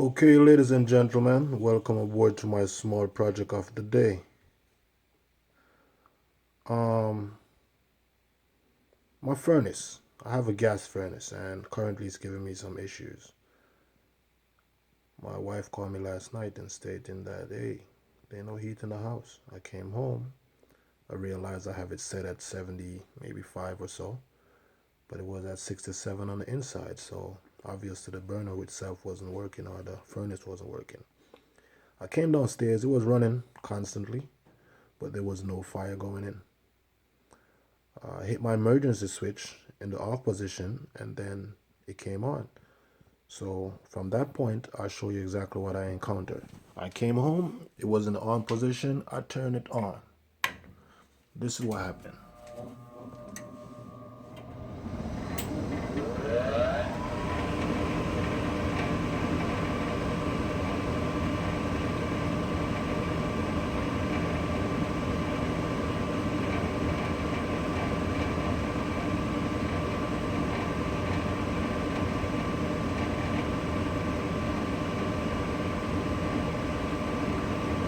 Okay, ladies and gentlemen, welcome aboard to my small project of the day. Um, my furnace. I have a gas furnace and currently it's giving me some issues. My wife called me last night and stating that, hey, there's no heat in the house. I came home. I realized I have it set at 70, maybe 5 or so, but it was at 67 on the inside. So obviously the burner itself wasn't working or the furnace wasn't working. I came downstairs. It was running constantly, but there was no fire going in. I hit my emergency switch in the off position and then it came on. So from that point, I'll show you exactly what I encountered. I came home, it was in the on position, I turned it on. This is what happened.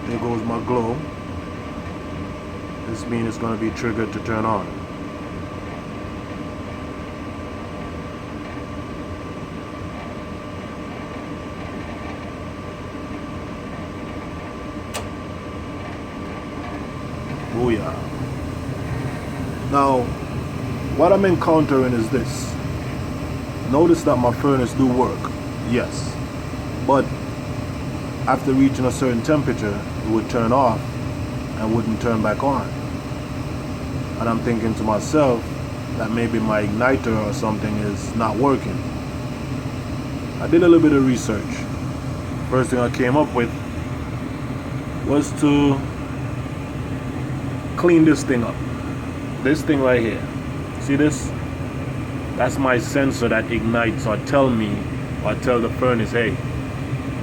There goes my glow. This means it's going to be triggered to turn on. Booyah. Now, what I'm encountering is this. Notice that my furnace do work, yes, but after reaching a certain temperature, it would turn off and wouldn't turn back on. And I'm thinking to myself that maybe my igniter or something is not working. I did a little bit of research. First thing I came up with was to clean this thing up. This thing right here. See this? That's my sensor that ignites or tell me or tell the furnace, hey,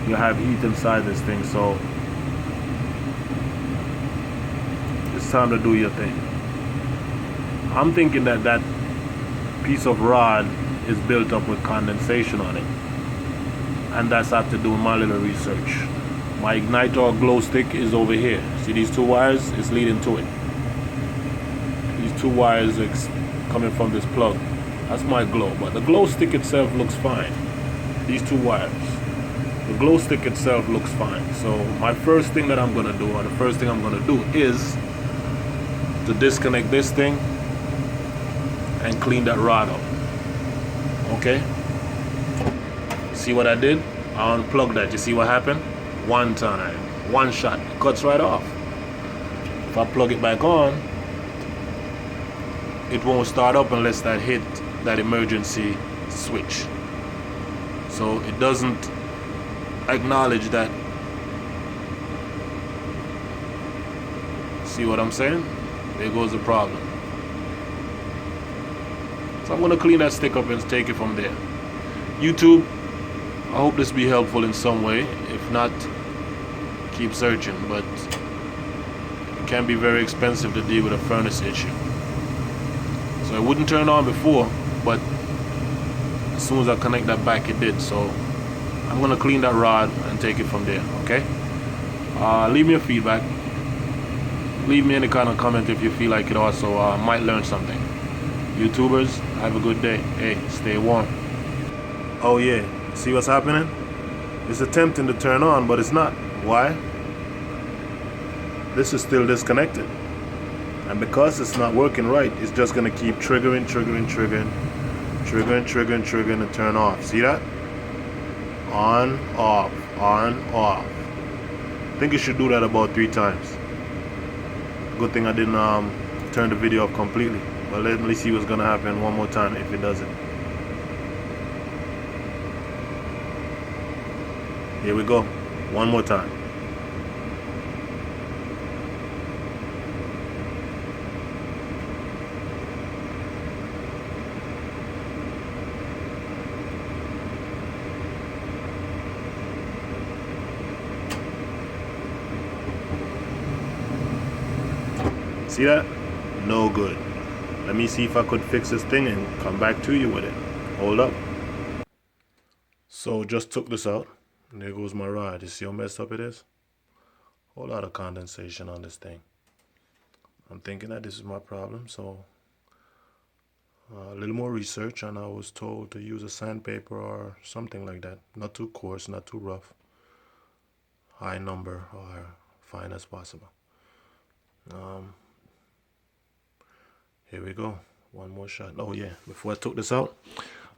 you have heat inside this thing, so it's time to do your thing. I'm thinking that that piece of rod is built up with condensation on it, and that's after doing my little research. My igniter or glow stick is over here. See these two wires? It's leading to it. These two wires are coming from this plug. That's my glow, but the glow stick itself looks fine. These two wires. The glow stick itself looks fine. So my first thing that I'm gonna do, or the first thing I'm gonna do, is to disconnect this thing and clean that rod up. Okay? See what I did? I unplugged that. You see what happened? One time, one shot, it cuts right off. If I plug it back on, it won't start up unless that hit that emergency switch. So it doesn't acknowledge that. See what I'm saying? There goes the problem. So I'm gonna clean that stick up and take it from there. YouTube, I hope this be helpful in some way. If not, keep searching, but it can be very expensive to deal with a furnace issue. So it wouldn't turn on before, but as soon as I connect that back, it did. So I'm gonna clean that rod and take it from there, okay? Leave me a feedback. Leave me any kind of comment if you feel like it also might learn something. YouTubers, have a good day. Hey, stay warm. Oh yeah, see what's happening? It's attempting to turn on, but it's not. Why? This is still disconnected. And because it's not working right, it's just gonna keep triggering and turn off. See that? On, off, on, off. I think it should do that about 3 times. Good thing I didn't turn the video off completely. But let me see what's gonna happen one more time if it doesn't. Here we go. One more time. See that? No good. Let me see if I could fix this thing and come back to you with it. Hold up. So just took this out. And there goes my rod. You see how messed up it is? Whole lot of condensation on this thing. I'm thinking that this is my problem, so a little more research, and I was told to use a sandpaper or something like that. Not too coarse, not too rough. High number or fine as possible. Here we go. One more shot. Oh yeah, before I took this out,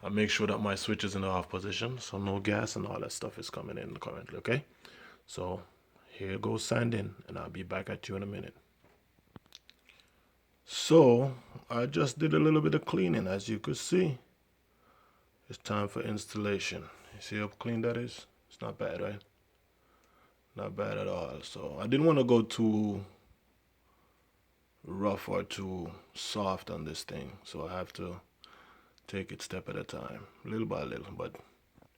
I make sure that my switch is in the off position, so no gas and all that stuff is coming in currently, okay? So here goes sanding, and I'll be back at you in a minute. So I just did a little bit of cleaning, as you could see. It's time for installation. You see how clean that is? It's not bad, right? Not bad at all. So I didn't want to go too rough or too soft on this thing, so I have to take it step at a time, little by little. But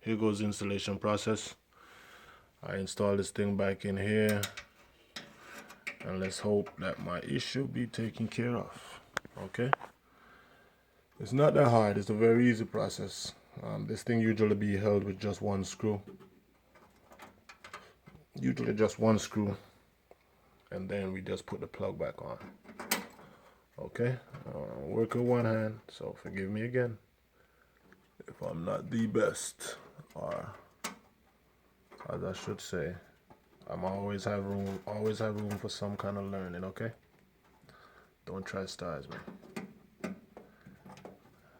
here goes the installation process. I install this thing back in here, and let's hope that my issue be taken care of. Okay, it's not that hard. It's a very easy process. This thing usually be held with just one screw, usually just one screw, and then we just put the plug back on. Okay, work with one hand, so forgive me again if I'm not the best, or as I should say, I'm always have room for some kind of learning. Okay, don't chastise me.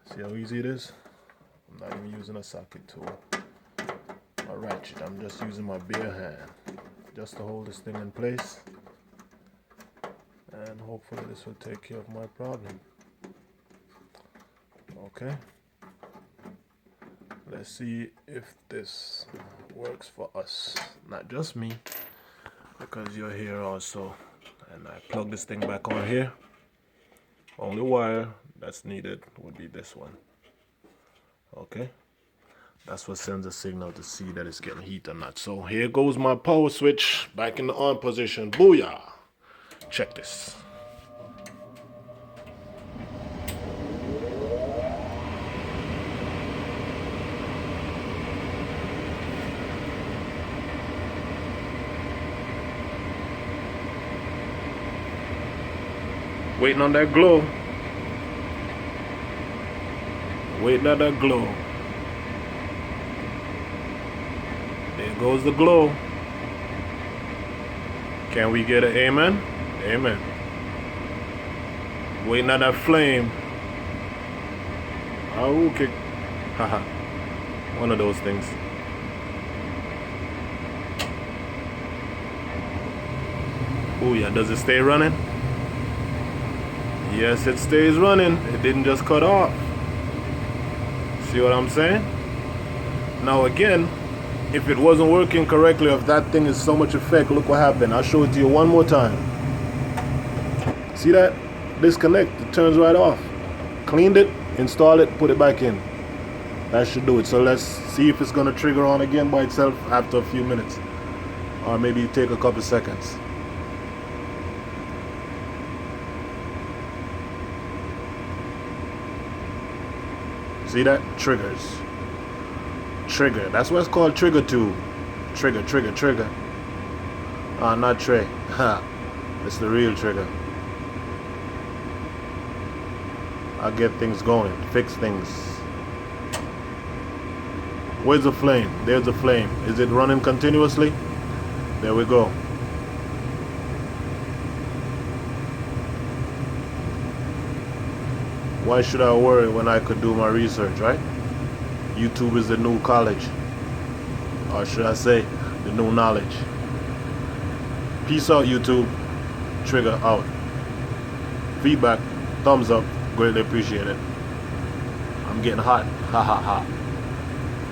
See how easy it is? I'm not even using a socket tool, a ratchet. I'm just using my bare hand just to hold this thing in place, and hopefully this will take care of my problem. Okay, let's see if this works for us, not just me, because you're here also. And I plug this thing back on here. Only wire that's needed would be this one. Okay, that's what sends a signal to see that it's getting heat or not. So here goes my power switch back in the on position. Booyah! Check this. Waiting on that glow. Waiting on that glow. There goes the glow. Can we get an amen? Amen. Waiting on that flame. Oh, okay. Haha. One of those things. Oh yeah, does it stay running? Yes, it stays running. It didn't just cut off. See what I'm saying? Now again, if it wasn't working correctly, if that thing is so much effect, look what happened. I'll show it to you one more time. See that? Disconnect. It turns right off. Cleaned it, installed it, put it back in. That should do it. So let's see if it's going to trigger on again by itself after a few minutes. Or maybe take a couple seconds. See that? Triggers. Trigger. That's what it's called, trigger tube. Trigger, trigger, trigger. Not tray. Ha. It's the real trigger. I'll get things going. Fix things. Where's the flame? There's the flame. Is it running continuously? There we go. Why should I worry when I could do my research, right? YouTube is the new college. Or should I say, the new knowledge. Peace out, YouTube. Trigger out. Feedback, thumbs up, greatly appreciated. I'm getting hot. Ha ha ha.